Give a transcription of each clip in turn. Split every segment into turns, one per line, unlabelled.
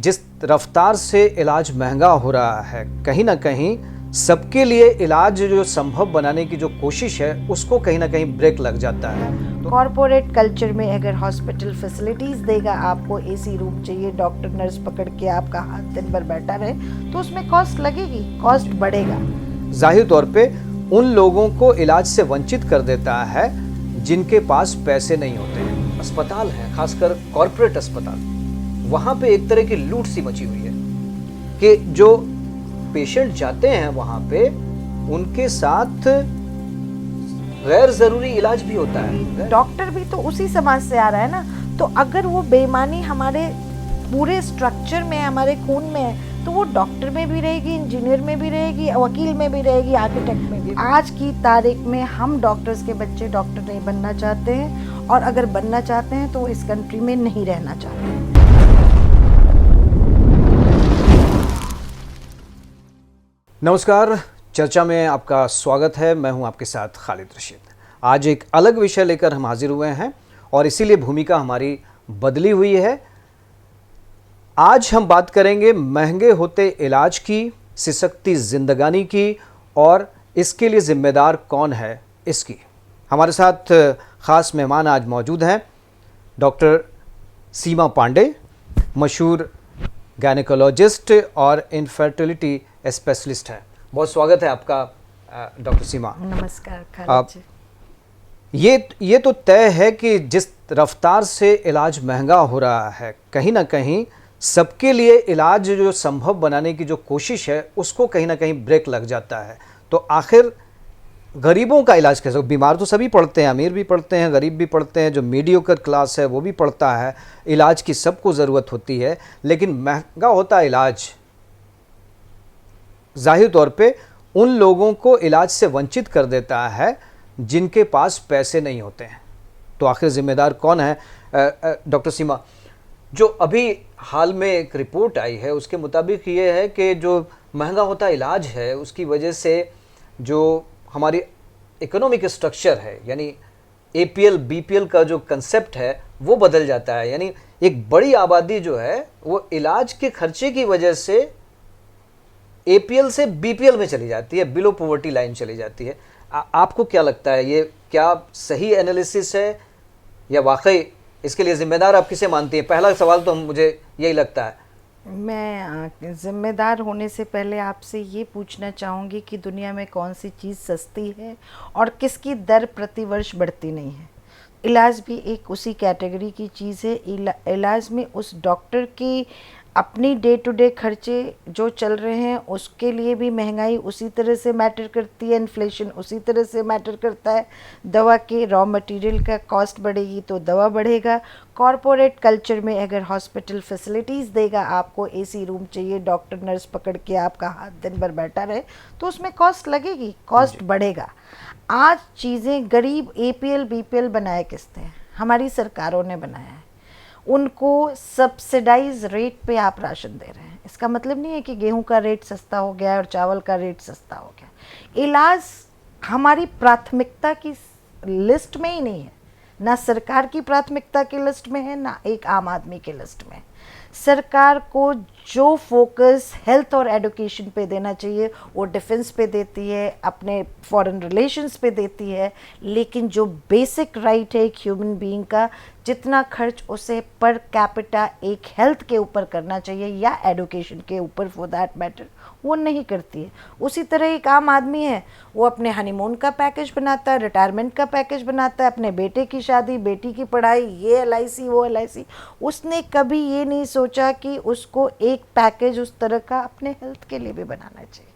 जिस रफ्तार से इलाज महंगा हो रहा है, कहीं ना कहीं सबके लिए इलाज जो संभव बनाने की जो कोशिश है उसको कहीं ना कहीं ब्रेक लग जाता है।
कॉरपोरेट कल्चर में अगर हॉस्पिटल फैसिलिटीज देगा, आपको एसी रूम चाहिए, डॉक्टर नर्स पकड़ के आपका हाथ दिन भर बैठा रहे, तो उसमें कॉस्ट लगेगी, कॉस्ट बढ़ेगा।
जाहिर तौर पे उन लोगों को इलाज से वंचित कर देता है जिनके पास पैसे नहीं होते। अस्पताल है, खासकर कॉरपोरेट अस्पताल, वहां पे एक तरह की लूट सी मची हुई है कि जो पेशेंट जाते हैं वहां पे उनके साथ गैर जरूरी इलाज भी होता है।
डॉक्टर भी तो उसी समाज से आ रहा है ना, तो अगर वो बेईमानी हमारे पूरे स्ट्रक्चर में, हमारे खून में है, तो वो डॉक्टर में भी रहेगी, इंजीनियर में भी रहेगी, वकील में भी रहेगी, आर्किटेक्ट में भी। आज की तारीख में हम डॉक्टर्स के बच्चे डॉक्टर नहीं बनना चाहते हैं, और अगर बनना चाहते हैं तो वो इस कंट्री में नहीं रहना चाहते हैं।
नमस्कार, चर्चा में आपका स्वागत है। मैं हूं आपके साथ खालिद रशीद। आज एक अलग विषय लेकर हम हाजिर हुए हैं और इसीलिए भूमिका हमारी बदली हुई है। आज हम बात करेंगे महंगे होते इलाज की, सिसकती जिंदगानी की, और इसके लिए जिम्मेदार कौन है इसकी। हमारे साथ ख़ास मेहमान आज मौजूद हैं। डॉक्टर सीमा पांडे, मशहूर गायनेकोलॉजिस्ट और इनफर्टिलिटी स्पेशलिस्ट हैं। बहुत स्वागत है आपका डॉक्टर सीमा।
नमस्कार खालिद जी।
ये तो तय है कि जिस रफ्तार से इलाज महंगा हो रहा है, कहीं ना कहीं सबके लिए इलाज जो संभव बनाने की जो कोशिश है उसको कहीं ना कहीं ब्रेक लग जाता है। तो आखिर गरीबों का इलाज कैसे? बीमार तो सभी पड़ते हैं, अमीर भी पड़ते हैं, गरीब भी पड़ते हैं, जो मीडियोकर क्लास है वो भी पड़ता है। इलाज की सबको ज़रूरत होती है, लेकिन महंगा होता इलाज जाहिर तौर पे उन लोगों को इलाज से वंचित कर देता है जिनके पास पैसे नहीं होते हैं। तो आखिर जिम्मेदार कौन है? डॉक्टर सीमा, जो अभी हाल में एक रिपोर्ट आई है उसके मुताबिक ये है कि जो महंगा होता इलाज है उसकी वजह से जो हमारी इकोनॉमिक स्ट्रक्चर है, यानी एपीएल बीपीएल का जो कंसेप्ट है वो बदल जाता है। यानी एक बड़ी आबादी जो है वो इलाज के खर्चे की वजह से एपीएल से बीपीएल में चली जाती है, बिलो पॉवर्टी लाइन चली जाती है। आपको क्या लगता है, ये क्या सही एनालिसिस है या वाकई इसके लिए जिम्मेदार आप किसे मानती हैं? पहला सवाल तो मुझे यही लगता है।
मैं जिम्मेदार होने से पहले आपसे ये पूछना चाहूँगी कि दुनिया में कौन सी चीज़ सस्ती है और किसकी दर प्रतिवर्ष बढ़ती नहीं है। इलाज भी एक उसी कैटेगरी की चीज़ है। इलाज में उस डॉक्टर की अपनी डे टू डे खर्चे जो चल रहे हैं उसके लिए भी महंगाई उसी तरह से मैटर करती है, इन्फ्लेशन उसी तरह से मैटर करता है। दवा के रॉ मटेरियल का कॉस्ट बढ़ेगी तो दवा बढ़ेगा। कॉरपोरेट कल्चर में अगर हॉस्पिटल फैसिलिटीज़ देगा, आपको एसी रूम चाहिए, डॉक्टर नर्स पकड़ के आपका हाथ दिन भर बैठा रहे, तो उसमें कॉस्ट लगेगी, कॉस्ट बढ़ेगा। आज चीज़ें गरीब एपीएल बीपीएल बनाए किसने? हमारी सरकारों ने बनाया है। उनको सब्सिडाइज रेट पे आप राशन दे रहे हैं। इसका मतलब नहीं है कि गेहूं का रेट सस्ता हो गया और चावल का रेट सस्ता हो गया। इलाज हमारी प्राथमिकता की लिस्ट में ही नहीं है, ना सरकार की प्राथमिकता की लिस्ट में है, ना एक आम आदमी की लिस्ट में है। सरकार को जो फोकस हेल्थ और एजुकेशन पे देना चाहिए वो डिफेंस पे देती है, अपने फॉरेन रिलेशंस पे देती है, लेकिन जो बेसिक राइट है एक ह्यूमन बीइंग का, जितना खर्च उसे पर कैपिटा एक हेल्थ के ऊपर करना चाहिए या एजुकेशन के ऊपर फॉर दैट मैटर, वो नहीं करती है। उसी तरह एक आम आदमी है, वो अपने हनीमून का पैकेज बनाता है, रिटायरमेंट का पैकेज बनाता है, अपने बेटे की शादी, बेटी की पढ़ाई, ये एलआईसी वो एलआईसी। उसने कभी ये नहीं सोचा कि उसको एक पैकेज उस तरह का अपने हेल्थ के लिए भी बनाना चाहिए।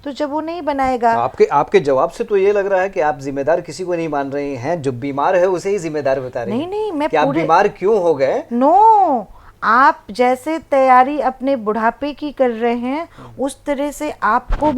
तो जब वो नहीं बनाएगा,
आपके जवाब से तो ये लग रहा है कि आप जिम्मेदार किसी को नहीं मान रही हैं, जो बीमार है उसे ही जिम्मेदार बता रही हैं।
नहीं, मैं
कि आप बीमार क्यों हो गए?
नो, आप जैसे तैयारी अपने बुढ़ापे की कर रहे हैं उस तरह से आपको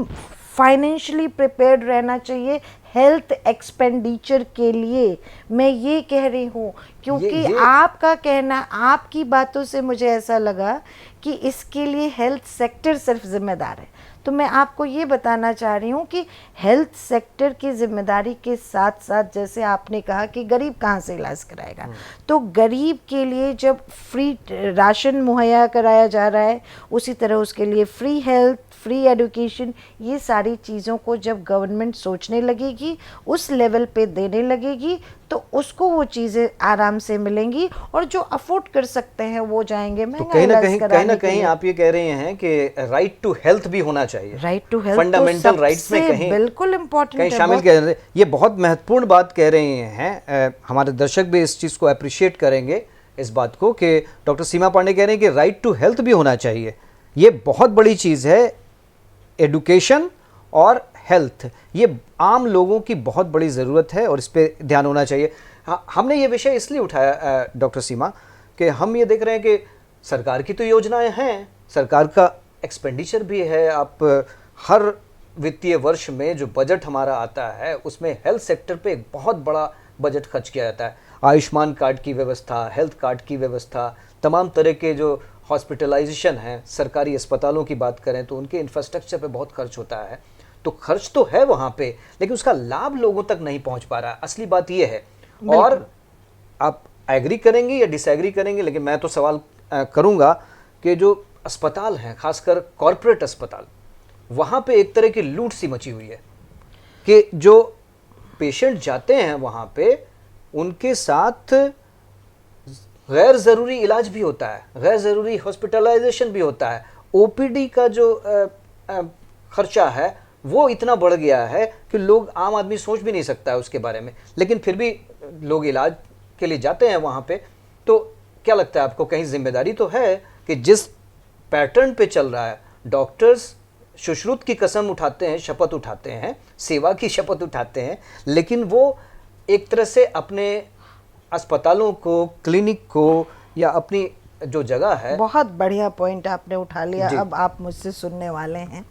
फाइनेंशियली प्रिपेयर्ड रहना चाहिए हेल्थ एक्सपेंडिचर के लिए। मैं ये कह रही हूँ क्योंकि
ये
आपका कहना, आपकी बातों से मुझे ऐसा लगा कि इसके लिए हेल्थ सेक्टर सिर्फ जिम्मेदार है। तो मैं आपको ये बताना चाह रही हूँ कि हेल्थ सेक्टर की जिम्मेदारी के साथ साथ, जैसे आपने कहा कि गरीब कहाँ से इलाज कराएगा, तो गरीब के लिए जब फ्री राशन मुहैया कराया जा रहा है, उसी तरह उसके लिए फ्री हेल्थ, फ्री एजुकेशन, ये सारी चीज़ों को जब गवर्नमेंट सोचने लगेगी, उस लेवल पे देने लगेगी, तो उसको वो चीज़ें आराम से मिलेंगी और जो अफोर्ड कर सकते हैं वो जाएंगे
तो
महंगा
कहीं ना
इलाज
कहीं
कराने के लिए।
आप ये कह रहे हैं कि राइट टू हेल्थ भी होना चाहिए,
right to health
fundamental rights में कहीं
बिल्कुल इम्पोर्टेंट
कहीं
है,
शामिल किया जाए। ये बहुत महत्वपूर्ण बात कह रहे हैं। हमारे दर्शक भी इस चीज़ को अप्रिशिएट करेंगे, इस बात को कि डॉक्टर सीमा पांडे कह रहे हैं कि राइट टू हेल्थ भी होना चाहिए। ये बहुत बड़ी चीज़ है। एडुकेशन और हेल्थ, ये आम लोगों की बहुत बड़ी ज़रूरत है और इस पर ध्यान होना चाहिए। हमने ये विषय इसलिए उठाया डॉक्टर सीमा कि हम ये देख रहे हैं कि सरकार की तो योजनाएं हैं, सरकार का एक्सपेंडिचर भी है। आप हर वित्तीय वर्ष में जो बजट हमारा आता है उसमें हेल्थ सेक्टर पे एक बहुत बड़ा बजट खर्च किया जाता है। आयुष्मान कार्ड की व्यवस्था, हेल्थ कार्ड की व्यवस्था, तमाम तरह के जो हॉस्पिटलाइजेशन है, सरकारी अस्पतालों की बात करें तो उनके इंफ्रास्ट्रक्चर पे बहुत खर्च होता है। तो खर्च तो है वहाँ पे, लेकिन उसका लाभ लोगों तक नहीं पहुँच पा रहा है। असली बात ये है। और आप एग्री करेंगे या डिसएग्री करेंगे, लेकिन मैं तो सवाल करूँगा कि जो अस्पताल हैं, खासकर कॉरपोरेट अस्पताल, वहाँ पे एक तरह की लूट सी मची हुई है कि जो पेशेंट जाते हैं वहाँ पे उनके साथ गैर ज़रूरी इलाज भी होता है, गैर ज़रूरी हॉस्पिटलाइजेशन भी होता है। ओपीडी का जो खर्चा है वो इतना बढ़ गया है कि लोग, आम आदमी सोच भी नहीं सकता है उसके बारे में, लेकिन फिर भी लोग इलाज के लिए जाते हैं वहाँ पे। तो क्या लगता है आपको, कहीं जिम्मेदारी तो है कि जिस पैटर्न पे चल रहा है, डॉक्टर्स सुश्रुत की कसम उठाते हैं, शपथ उठाते हैं, सेवा की शपथ उठाते हैं, लेकिन वो एक तरह से अपने अस्पतालों को, क्लिनिक को, या अपनी जो जगह है।
बहुत बढ़िया पॉइंट आपने उठा लिया। अब आप मुझसे सुनने वाले हैं,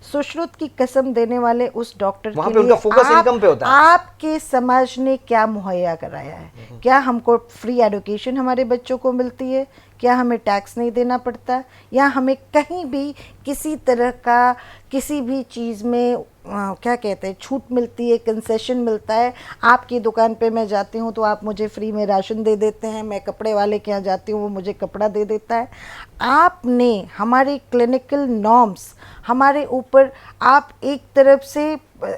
सुश्रुत की कसम देने वाले उस डॉक्टर
वहाँ
के
पे
लिए
उनका फोकस इनकम पे होता है।
आपके समाज ने क्या मुहैया कराया है? क्या हमको फ्री एजुकेशन हमारे बच्चों को मिलती है? क्या हमें टैक्स नहीं देना पड़ता? या हमें कहीं भी किसी तरह का किसी भी चीज़ में क्या कहते हैं, छूट मिलती है, कंसेशन मिलता है? आपकी दुकान पे मैं जाती हूँ तो आप मुझे फ्री में राशन दे देते हैं, मैं कपड़े वाले के यहाँ जाती हूँ वो मुझे कपड़ा दे देता है। आपने हमारे क्लिनिकल नॉर्म्स हमारे ऊपर, आप एक तरफ से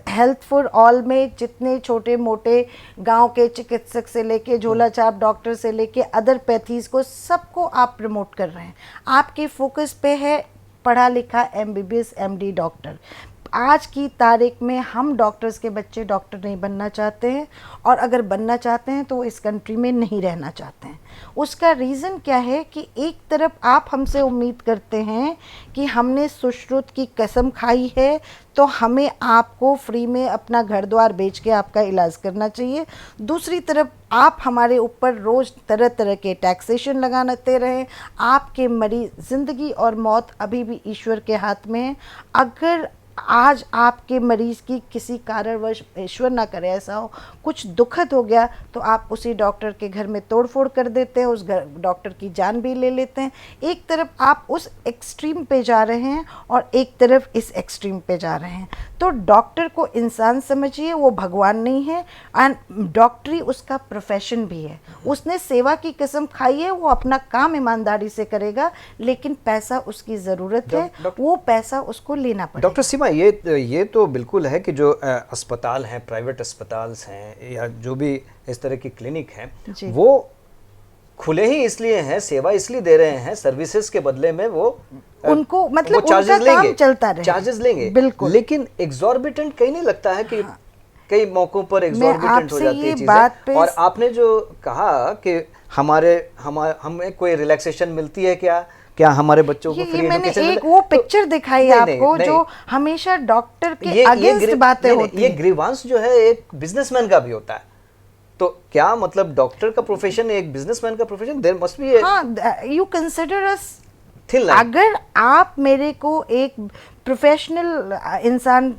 हेल्थ फॉर ऑल में जितने छोटे मोटे गांव के चिकित्सक से लेके झोला छाप डॉक्टर से लेके अदर पैथीज को, सबको आप प्रमोट कर रहे हैं। आपके फोकस पे है पढ़ा लिखा एमबीबीएस एमडी डॉक्टर। आज की तारीख में हम डॉक्टर्स के बच्चे डॉक्टर नहीं बनना चाहते हैं, और अगर बनना चाहते हैं तो वो इस कंट्री में नहीं रहना चाहते हैं। उसका रीज़न क्या है कि एक तरफ आप हमसे उम्मीद करते हैं कि हमने सुश्रुत की कसम खाई है तो हमें आपको फ्री में अपना घर द्वार बेच के आपका इलाज करना चाहिए। दूसरी तरफ आप हमारे ऊपर रोज़ तरह तरह के टैक्सेशन लगाते रहें। आपके मरीज, ज़िंदगी और मौत अभी भी ईश्वर के हाथ में है। अगर आज आपके मरीज़ की किसी कारणवश, ईश्वर ना करे ऐसा हो, कुछ दुखद हो गया तो आप उसी डॉक्टर के घर में तोड़फोड़ कर देते हैं, उस डॉक्टर की जान भी ले लेते हैं। एक तरफ आप उस एक्सट्रीम पे जा रहे हैं और एक तरफ इस एक्सट्रीम पे जा रहे हैं। तो डॉक्टर को इंसान समझिए, वो भगवान नहीं है, एंड डॉक्टरी उसका प्रोफेशन भी है। उसने सेवा की कसम खाई है, वो अपना काम ईमानदारी से करेगा, लेकिन पैसा उसकी ज़रूरत है, वो पैसा उसको लेना पड़ेगा।
डॉक्टर सीमा, ये तो बिल्कुल है कि जो अस्पताल हैं, प्राइवेट अस्पताल्स हैं, या जो भी इस तरह की क्लिनिक हैं, वो खुले ही इसलिए हैं, सेवा इसलिए दे रहे हैं, सर्विसेज के बदले में वो
उनको मतलब
वो चार्जेस
उनका
लेंगे,
काम चलता रहे,
चार्जेस लेंगे
बिल्कुल।
लेकिन एग्जॉर्बिटेंट कहीं नहीं लगता है कि कई मौकों पर एग्जॉर्बिटेंट हो जाती है चीजें। और आपने जो कहा कि हमें कोई रिलैक्सेशन मिलती है क्या हमारे बच्चों को फ्री
मैंने
एजुकेशन
एक वो पिक्चर दिखाई आपको जो हमेशा डॉक्टर के अगेंस्ट बातें होती है।
ये ग्रीवांस जो है एक बिजनेसमैन का भी होता है। तो क्या मतलब डॉक्टर का प्रोफेशन एक बिजनेसमैन का प्रोफेशन? देयर मस्ट बी,
हाँ, you consider us,
thin line.
अगर आप मेरे को एक प्रोफेशनल इंसान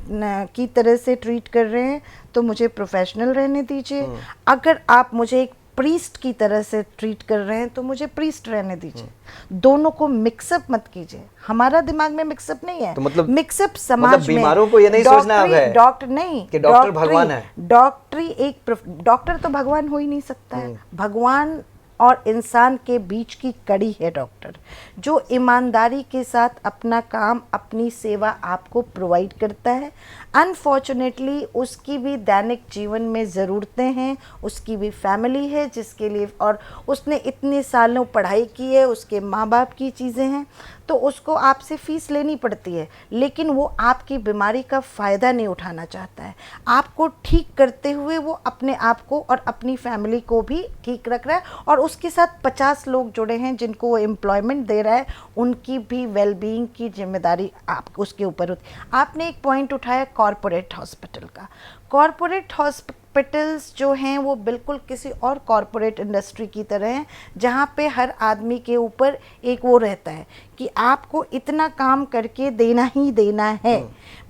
की तरह से ट्रीट कर रहे हैं तो मुझे प्रोफेशनल रहने दीजिए। अगर आप मुझे एक प्रीस्ट की तरह से ट्रीट कर रहे हैं तो मुझे प्रीस्ट रहने दीजिए। दोनों को मिक्सअप मत कीजिए। हमारा दिमाग में मिक्सअप नहीं है।
तो मतलब
मिक्सअप समाज
मतलब बीमारों को ये नहीं सोचना अब है
डॉक्टर नहीं
कि डॉक्टर भगवान है।
डॉक्टर तो भगवान हो ही नहीं सकता है। भगवान और इंसान के बीच की कड़ी है डॉक्टर, जो ईमानदारी के साथ अपना काम, अपनी सेवा आपको प्रोवाइड करता है। अनफॉर्चुनेटली उसकी भी दैनिक जीवन में ज़रूरतें हैं, उसकी भी फैमिली है जिसके लिए, और उसने इतने सालों पढ़ाई की है, उसके माँ बाप की चीज़ें हैं, तो उसको आपसे फ़ीस लेनी पड़ती है। लेकिन वो आपकी बीमारी का फ़ायदा नहीं उठाना चाहता है। आपको ठीक करते हुए वो अपने आप को और अपनी फैमिली को भी ठीक रख रहा है, और उसके साथ 50 लोग जुड़े हैं जिनको वो एम्प्लॉयमेंट दे रहा है, उनकी भी वेलबींग की जिम्मेदारी आप उसके ऊपर होती है। आपने एक पॉइंट उठाया कॉरपोरेट हॉस्पिटल का। कॉरपोरेट हॉस्पिटल्स जो हैं वो बिल्कुल किसी और कॉरपोरेट इंडस्ट्री की तरह हैं, जहाँ पे हर आदमी के ऊपर एक वो रहता है कि आपको इतना काम करके देना ही देना है।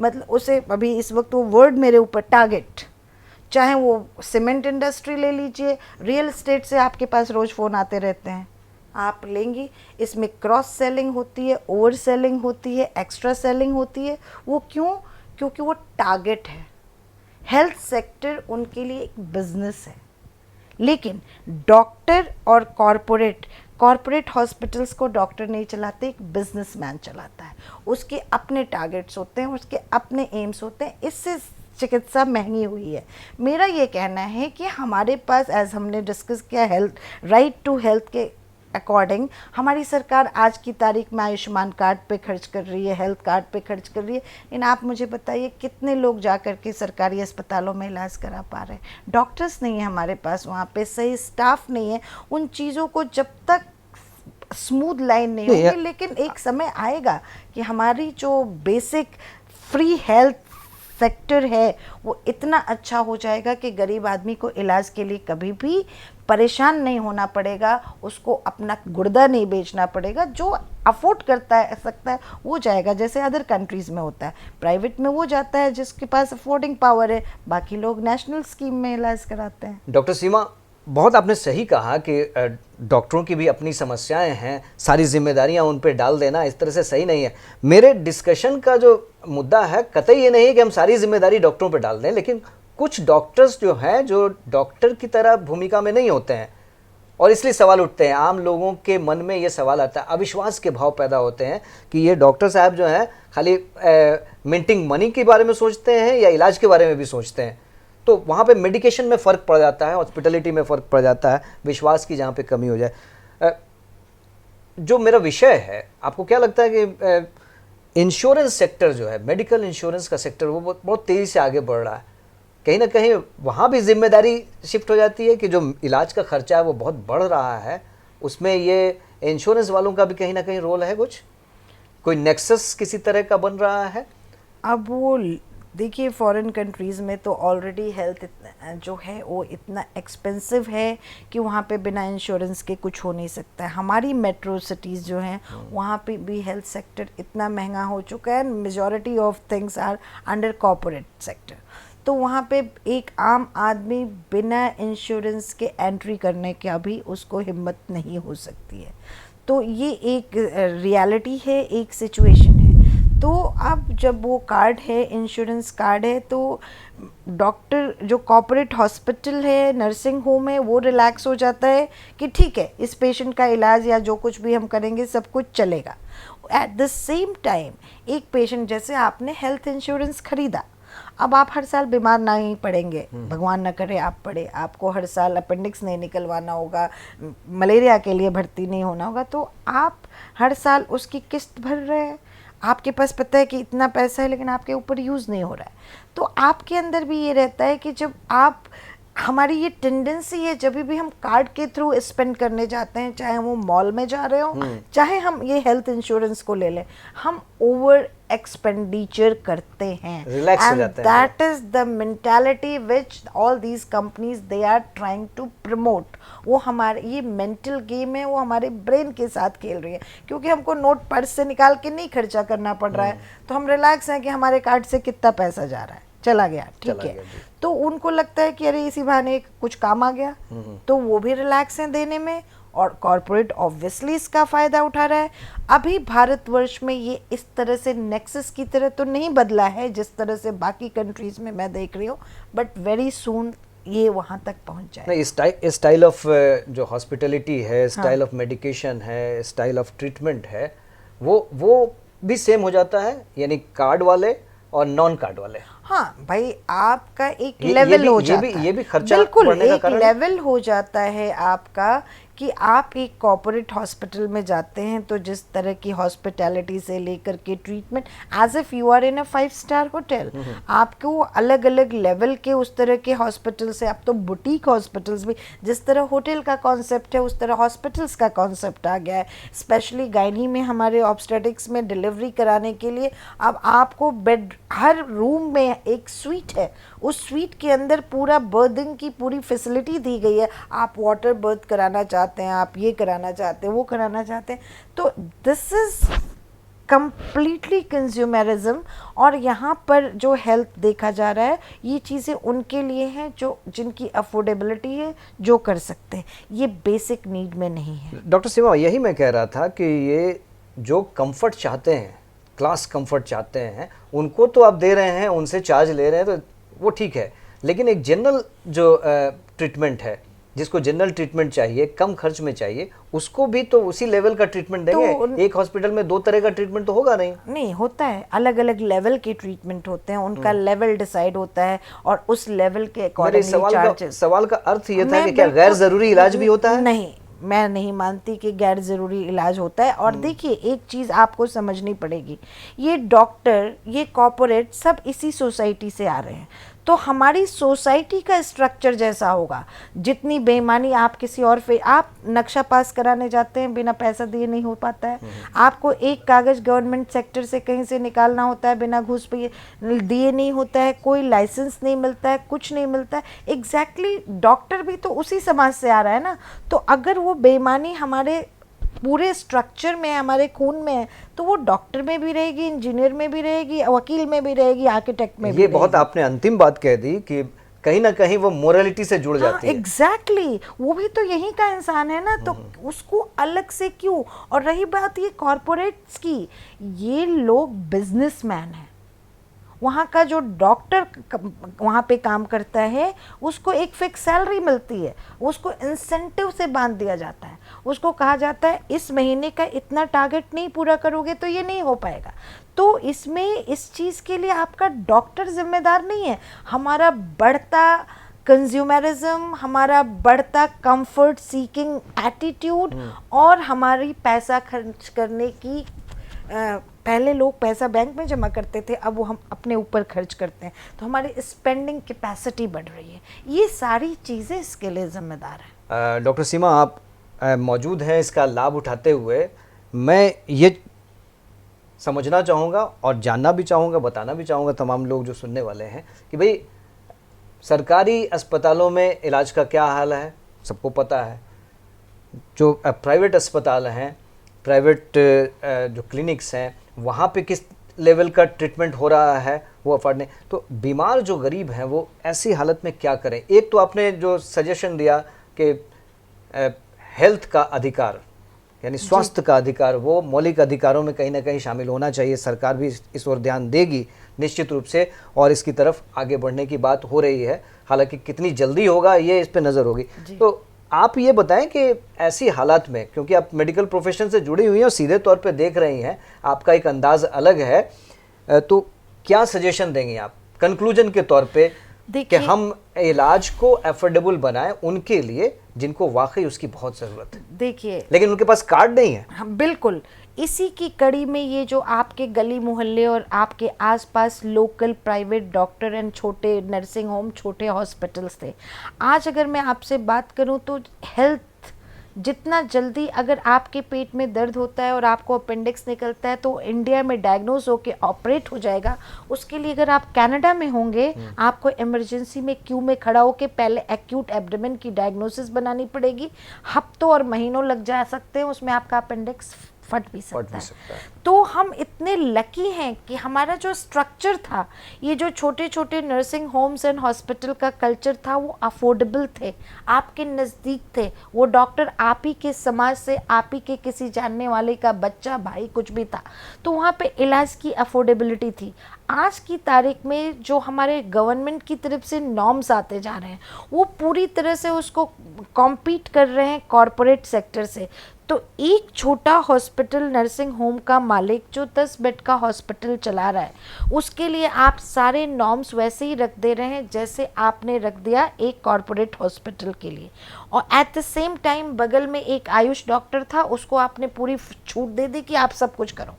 मतलब उसे अभी इस वक्त वो वर्ड मेरे ऊपर, टारगेट, चाहे वो सीमेंट इंडस्ट्री ले लीजिए, रियल एस्टेट से आपके पास रोज़ फ़ोन आते रहते हैं, आप लेंगी। इसमें क्रॉस सेलिंग होती है, ओवर सेलिंग होती है, एक्स्ट्रा सेलिंग होती है। वो क्यों? क्योंकि वो टारगेट है। हेल्थ सेक्टर उनके लिए एक बिजनेस है। लेकिन डॉक्टर और कॉरपोरेट हॉस्पिटल्स को डॉक्टर नहीं चलाते, एक बिजनेसमैन चलाता है। उसके अपने टारगेट्स होते हैं, उसके अपने एम्स होते हैं। इससे चिकित्सा महंगी हुई है। मेरा ये कहना है कि हमारे पास, एज हमने डिस्कस किया, हेल्थ, राइट टू हेल्थ के अकॉर्डिंग हमारी सरकार आज की तारीख में आयुष्मान कार्ड पे खर्च कर रही है, हेल्थ कार्ड पे खर्च कर रही है। लेकिन आप मुझे बताइए कितने लोग जा कर के सरकारी अस्पतालों में इलाज करा पा रहे हैं? डॉक्टर्स नहीं है हमारे पास, वहाँ पे सही स्टाफ नहीं है। उन चीज़ों को जब तक स्मूथ लाइन नहीं होगी, लेकिन एक समय आएगा कि हमारी जो बेसिक फ्री हेल्थ सेक्टर है वो इतना अच्छा हो जाएगा कि गरीब आदमी को इलाज के लिए कभी भी परेशान नहीं होना पड़ेगा, उसको अपना गुर्दा नहीं बेचना पड़ेगा। जो अफोर्ड करता है सकता है वो जाएगा, जैसे अदर कंट्रीज़ में होता है। प्राइवेट में वो जाता है जिसके पास अफोर्डिंग पावर है, बाकी लोग नेशनल स्कीम में इलाज कराते हैं।
डॉक्टर सीमा, बहुत आपने सही कहा कि डॉक्टरों की भी अपनी समस्याएं हैं, सारी जिम्मेदारियां उन पर डाल देना इस तरह से सही नहीं है। मेरे डिस्कशन का जो मुद्दा है कतई ये नहीं है कि हम सारी जिम्मेदारी डॉक्टरों पर डाल दें, लेकिन कुछ डॉक्टर्स जो हैं जो डॉक्टर की तरह भूमिका में नहीं होते हैं, और इसलिए सवाल उठते हैं, आम लोगों के मन में ये सवाल आता है, अविश्वास के भाव पैदा होते हैं कि ये डॉक्टर साहब जो हैं खाली मिंटिंग मनी के बारे में सोचते हैं या इलाज के बारे में भी सोचते हैं। तो वहाँ पे मेडिकेशन में फ़र्क पड़ जाता है, हॉस्पिटलिटी में फ़र्क पड़ जाता है, विश्वास की जहाँ पे कमी हो जाए। जो मेरा विषय है, आपको क्या लगता है कि इंश्योरेंस सेक्टर जो है, मेडिकल इंश्योरेंस का सेक्टर, वो बहुत तेज़ी से आगे बढ़ रहा है, कहीं ना कहीं वहाँ भी जिम्मेदारी शिफ्ट हो जाती है कि जो इलाज का खर्चा है वो बहुत बढ़ रहा है, उसमें ये इंश्योरेंस वालों का भी कहीं ना कहीं रोल है? कुछ कोई नेक्सस किसी तरह का बन रहा है?
अब वो देखिए, फॉरेन कंट्रीज़ में तो ऑलरेडी हेल्थ जो है वो इतना एक्सपेंसिव है कि वहाँ पे बिना इंश्योरेंस के कुछ हो नहीं सकता है। हमारी मेट्रो सिटीज़ जो हैं वहाँ पे भी हेल्थ सेक्टर इतना महंगा हो चुका है, majority of things are under corporate sector. तो वहाँ पे एक आम आदमी बिना इंश्योरेंस के एंट्री करने का भी उसको हिम्मत नहीं हो सकती है। तो ये एक रियलिटी है, एक सिचुएशन है। तो अब जब वो कार्ड है, इंश्योरेंस कार्ड है, तो डॉक्टर, जो कॉर्पोरेट हॉस्पिटल है, नर्सिंग होम है, वो रिलैक्स हो जाता है कि ठीक है, इस पेशेंट का इलाज या जो कुछ भी हम करेंगे सब कुछ चलेगा। एट द सेम टाइम एक पेशेंट, जैसे आपने हेल्थ इंश्योरेंस खरीदा, अब आप हर साल बीमार ना ही पड़ेंगे, भगवान ना करे आप पड़े, आपको हर साल अपेंडिक्स नहीं निकलवाना होगा, मलेरिया के लिए भर्ती नहीं होना होगा, तो आप हर साल उसकी किस्त भर रहे हैं। आपके पास पता है कि इतना पैसा है लेकिन आपके ऊपर यूज़ नहीं हो रहा है। तो आपके अंदर भी ये रहता है कि जब आप हमारी ये टेंडेंसी है जब भी हम कार्ड के थ्रू स्पेंड करने जाते हैं, चाहे वो मॉल में जा रहे हो, चाहे हम ये हेल्थ इंश्योरेंस को ले लें, हम ओवर एक्सपेंडिचर करते हैं।
रिलैक्स हो जाते हैं।
That is the mentality which all these companies they are trying to promote. वो हमारे ये मेंटल गेम है, वो हमारे ब्रेन के साथ खेल रही है, क्योंकि हमको नोट पर्स से निकाल के नहीं खर्चा करना पड़ रहा है, तो हम रिलैक्स हैं कि हमारे कार्ड से कितना पैसा जा रहा है, चला गया, ठीक है। तो उनको लगता है कि अरे इसी बहाने कुछ काम आ गया, तो वो भी रिलैक्स हैं देने में, और कॉर्पोरेट ऑब्वियसली इसका फायदा उठा रहा है। अभी भारतवर्ष में ये इस तरह से नेक्सस की तरह तो नहीं बदला है जिस तरह से बाकी कंट्रीज में मैं देख रही हूँ, बट वेरी सून ये वहाँ तक पहुँच जाए।
नहीं, स्टाइल ऑफ जो हॉस्पिटैलिटी है, स्टाइल ऑफ मेडिकेशन है, स्टाइल ऑफ ट्रीटमेंट है, वो भी सेम हो जाता है, यानी कार्ड वाले और नॉन कार्ड वाले।
हाँ भाई, आपका एक लेवल हो जाता है,
ये भी खर्चा
बिल्कुल
बढ़ने का
एक
कारण
लेवल हो जाता है आपका, कि आप एक कॉर्पोरेट हॉस्पिटल में जाते हैं तो जिस तरह की हॉस्पिटैलिटी से लेकर के treatment, as if you are in a 5 star hotel, आपको अलग अलग लेवल के उस तरह के हॉस्पिटल से, अब तो बुटीक हॉस्पिटल्स भी, जिस तरह होटल का कॉन्सेप्ट है उस तरह हॉस्पिटल्स का कॉन्सेप्ट आ गया है। स्पेशली गायनी में, हमारे ऑब्स्टेटिक्स में डिलीवरी कराने के लिए अब आपको बेड, हर रूम में एक स्वीट है, उस स्वीट के अंदर पूरा बर्थिंग की पूरी फैसिलिटी दी गई है। आप वाटर बर्थ कराना चाहते हैं, आप ये कराना चाहते हैं, वो कराना चाहते हैं, तो दिस इज कंप्लीटली कंज्यूमरिज्म। और यहाँ पर जो हेल्थ देखा जा रहा है, ये चीज़ें उनके लिए हैं जो जिनकी अफोर्डेबिलिटी है, जो कर सकते हैं, ये बेसिक नीड में नहीं है।
डॉक्टर सीमा, यही मैं कह रहा था कि ये जो कंफर्ट चाहते हैं, क्लास कंफर्ट चाहते हैं, उनको तो आप दे रहे हैं, उनसे चार्ज ले रहे हैं, तो वो ठीक है, लेकिन एक जनरल जो ट्रीटमेंट है, जिसको जनरल ट्रीटमेंट चाहिए, कम खर्च में चाहिए, उसको भी तो उसी लेवल का ट्रीटमेंट देंगे। तो एक हॉस्पिटल में 2 तरह का ट्रीटमेंट तो होगा नहीं
होता है, अलग अलग लेवल के ट्रीटमेंट होते हैं, उनका लेवल डिसाइड होता है और उस लेवल के अकॉर्डिंगली चार्जेस।
सवाल का अर्थ ये था कि क्या गैर जरूरी इलाज भी होता है?
नहीं, मैं नहीं मानती कि गैर ज़रूरी इलाज होता है। और देखिए, एक चीज़ आपको समझनी पड़ेगी, ये डॉक्टर, ये कॉर्पोरेट सब इसी सोसाइटी से आ रहे हैं, तो हमारी सोसाइटी का स्ट्रक्चर जैसा होगा, जितनी बेईमानी आप किसी और आप नक्शा पास कराने जाते हैं, बिना पैसा दिए नहीं हो पाता है। आपको एक कागज़ गवर्नमेंट सेक्टर से कहीं से निकालना होता है, बिना घूस पे दिए नहीं होता है, कोई लाइसेंस नहीं मिलता है, कुछ नहीं मिलता है। एग्जैक्टली डॉक्टर भी तो उसी समाज से आ रहा है ना, तो अगर वो बेईमानी हमारे पूरे स्ट्रक्चर में, हमारे खून में है, तो वो डॉक्टर में भी रहेगी, इंजीनियर में भी रहेगी, वकील में भी रहेगी, आर्किटेक्ट में भी रहेगी।
ये बहुत आपने अंतिम बात कह दी कि कहीं ना कहीं वो मोरालिटी से जुड़ जाती है।
एग्जैक्टली, वो भी तो यही का इंसान है ना, तो उसको अलग से क्यों। और रही बात ये कॉर्पोरेट्स की, ये लोग बिजनेसमैन हैं। वहाँ का जो डॉक्टर वहाँ पे काम करता है, उसको एक फिक्स सैलरी मिलती है, उसको इंसेंटिव से बांध दिया जाता है, उसको कहा जाता है इस महीने का इतना टारगेट नहीं पूरा करोगे तो ये नहीं हो पाएगा। तो इसमें इस चीज़ के लिए आपका डॉक्टर जिम्मेदार नहीं है। हमारा बढ़ता कंज्यूमरिज्म, हमारा बढ़ता कंफर्ट सीकिंग एटीट्यूड, और हमारी पैसा खर्च करने की पहले लोग पैसा बैंक में जमा करते थे, अब वो हम अपने ऊपर खर्च करते हैं, तो हमारी स्पेंडिंग कैपेसिटी बढ़ रही है। ये सारी चीज़ें इसके लिए जिम्मेदार हैं।
डॉक्टर सीमा, आप मौजूद हैं, इसका लाभ उठाते हुए मैं ये समझना चाहूँगा और जानना भी चाहूँगा, बताना भी चाहूँगा तमाम लोग जो सुनने वाले हैं कि भाई सरकारी अस्पतालों में इलाज का क्या हाल है, सबको पता है। जो प्राइवेट अस्पताल हैं, प्राइवेट जो क्लिनिक्स हैं, वहाँ पे किस लेवल का ट्रीटमेंट हो रहा है वो अफोर्ड नहीं। तो बीमार जो गरीब हैं वो ऐसी हालत में क्या करें? एक तो आपने जो सजेशन दिया कि हेल्थ का अधिकार, यानी स्वास्थ्य का अधिकार, वो मौलिक अधिकारों में कहीं ना कहीं शामिल होना चाहिए। सरकार भी इस ओर ध्यान देगी निश्चित रूप से, और इसकी तरफ आगे बढ़ने की बात हो रही है। हालांकि कितनी जल्दी होगा ये इस पे नज़र होगी। तो आप ये बताएं कि ऐसी हालात में, क्योंकि आप मेडिकल प्रोफेशन से जुड़ी हुई हैं और सीधे तौर पे देख रही हैं, आपका एक अंदाज अलग है, तो क्या सजेशन देंगे आप कंक्लूजन के तौर पे कि हम इलाज को अफोर्डेबल बनाएं उनके लिए जिनको वाकई उसकी बहुत ज़रूरत है?
देखिए,
लेकिन उनके पास कार्ड नहीं है।
हाँ, बिल्कुल। इसी की कड़ी में ये जो आपके गली मोहल्ले और आपके आसपास लोकल प्राइवेट डॉक्टर एंड छोटे नर्सिंग होम, छोटे हॉस्पिटल्स थे, आज अगर मैं आपसे बात करूं तो हेल्थ जितना जल्दी, अगर आपके पेट में दर्द होता है और आपको अपेंडिक्स निकलता है तो इंडिया में डायग्नोज होके ऑपरेट हो जाएगा। उसके लिए अगर आप कनाडा में होंगे, आपको इमरजेंसी में क्यू में खड़ा होके पहले एक्यूट एब्डोमेन की डायग्नोसिस बनानी पड़ेगी। हफ्तों और महीनों लग जा सकते हैं, उसमें आपका अपेंडिक्स फट भी सकता है। तो हम इतने लकी हैं कि हमारा जो स्ट्रक्चर था, ये जो छोटे छोटे नर्सिंग होम्स एंड हॉस्पिटल का कल्चर था, वो अफोर्डेबल थे, आपके नज़दीक थे। वो डॉक्टर आप ही के समाज से, आप ही के किसी जानने वाले का बच्चा, भाई, कुछ भी था, तो वहाँ पे इलाज की अफोर्डेबिलिटी थी। आज की तारीख में जो हमारे गवर्नमेंट की तरफ से नॉर्म्स आते जा रहे हैं, वो पूरी तरह से उसको कॉम्पीट कर रहे हैं कॉरपोरेट सेक्टर से। तो एक छोटा हॉस्पिटल नर्सिंग होम का मालिक जो 10 बेड का हॉस्पिटल चला रहा है, उसके लिए आप सारे नॉर्म्स वैसे ही रख दे रहे हैं जैसे आपने रख दिया एक कॉरपोरेट हॉस्पिटल के लिए। और एट द सेम टाइम बगल में एक आयुष डॉक्टर था, उसको आपने पूरी छूट दे दी कि आप सब कुछ करो।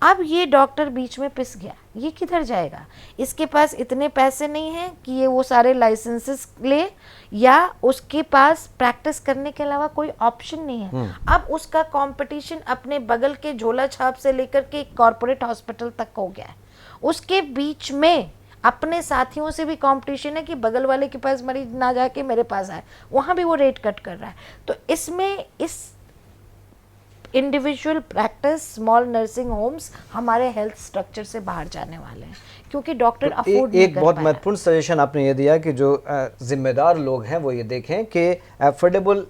अब ये डॉक्टर बीच में पिस गया, ये किधर जाएगा? इसके पास इतने पैसे नहीं हैं कि ये वो सारे लाइसेंसेस ले, या उसके पास प्रैक्टिस करने के अलावा कोई ऑप्शन नहीं है। अब उसका कंपटीशन अपने बगल के झोला छाप से लेकर के कॉर्पोरेट हॉस्पिटल तक हो गया है। उसके बीच में अपने साथियों से भी कंपटीशन है कि बगल वाले के पास मरीज ना जाके मेरे पास आए, वहाँ भी वो रेट कट कर रहा है। तो इसमें इस individual practice, small nursing homes हमारे हेल्थ स्ट्रक्चर से बाहर जाने वाले हैं, क्योंकि डॉक्टर
तो
अफोर्ड नहीं
एक
कर
बहुत
पाया।
महत्वपूर्ण सजेशन आपने ये दिया कि जो जिम्मेदार लोग हैं वो ये देखें कि एफोर्डेबल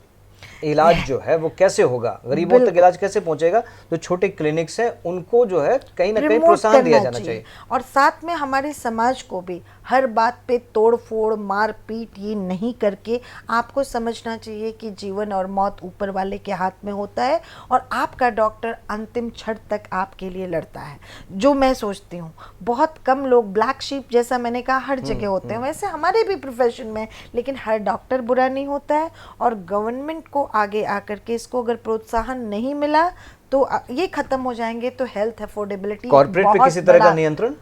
इलाज जो है वो कैसे होगा, गरीबों तक इलाज कैसे पहुंचेगा। जो छोटे क्लिनिक्स हैं उनको जो है कहीं ना कहीं
रिमोट
प्रोत्साहन दिया
करना
जाना चाहिए।
और साथ में हमारे समाज को भी हर बात पे तोड़ फोड़, मार पीट ये नहीं करके आपको समझना चाहिए कि जीवन और मौत ऊपर वाले के हाथ में होता है, और आपका डॉक्टर अंतिम क्षण तक आपके लिए लड़ता है। जो मैं सोचती हूँ, बहुत कम लोग, ब्लैक शीप जैसा मैंने कहा हर जगह होते हैं, वैसे हमारे भी प्रोफेशन में, लेकिन हर डॉक्टर बुरा नहीं होता है। और गवर्नमेंट को आगे आकर के इसको अगर प्रोत्साहन नहीं मिला तो ये खत्म हो जाएंगे। तो हेल्थ अफोर्डेबिलिटी,
कॉर्पोरेट पे किसी तरह का नियंत्रण,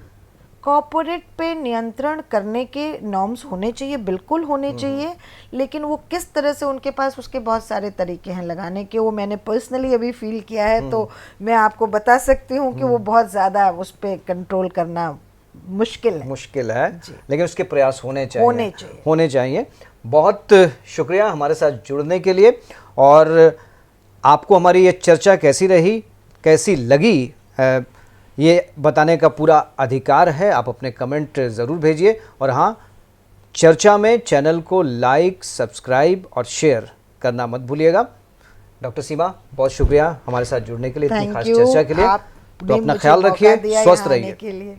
कॉर्पोरेट पे नियंत्रण करने के नॉर्म्स होने चाहिए, बिल्कुल होने चाहिए, लेकिन वो किस तरह से, उनके पास उसके बहुत सारे तरीके हैं लगाने के। वो मैंने पर्सनली अभी फील किया है, तो मैं आपको बता सकती हूँ कि वो बहुत ज़्यादा उस पर कंट्रोल करना मुश्किल है
लेकिन उसके प्रयास होने चाहिए। बहुत शुक्रिया हमारे साथ जुड़ने के लिए, और आपको हमारी ये चर्चा कैसी रही, कैसी लगी, ये बताने का पूरा अधिकार है। आप अपने कमेंट ज़रूर भेजिए, और हाँ, चर्चा में चैनल को लाइक, सब्सक्राइब और शेयर करना मत भूलिएगा। डॉक्टर सीमा, बहुत शुक्रिया हमारे साथ जुड़ने के लिए, इतनी खास चर्चा के लिए। तो अपना ख्याल रखिए, स्वस्थ रहिए।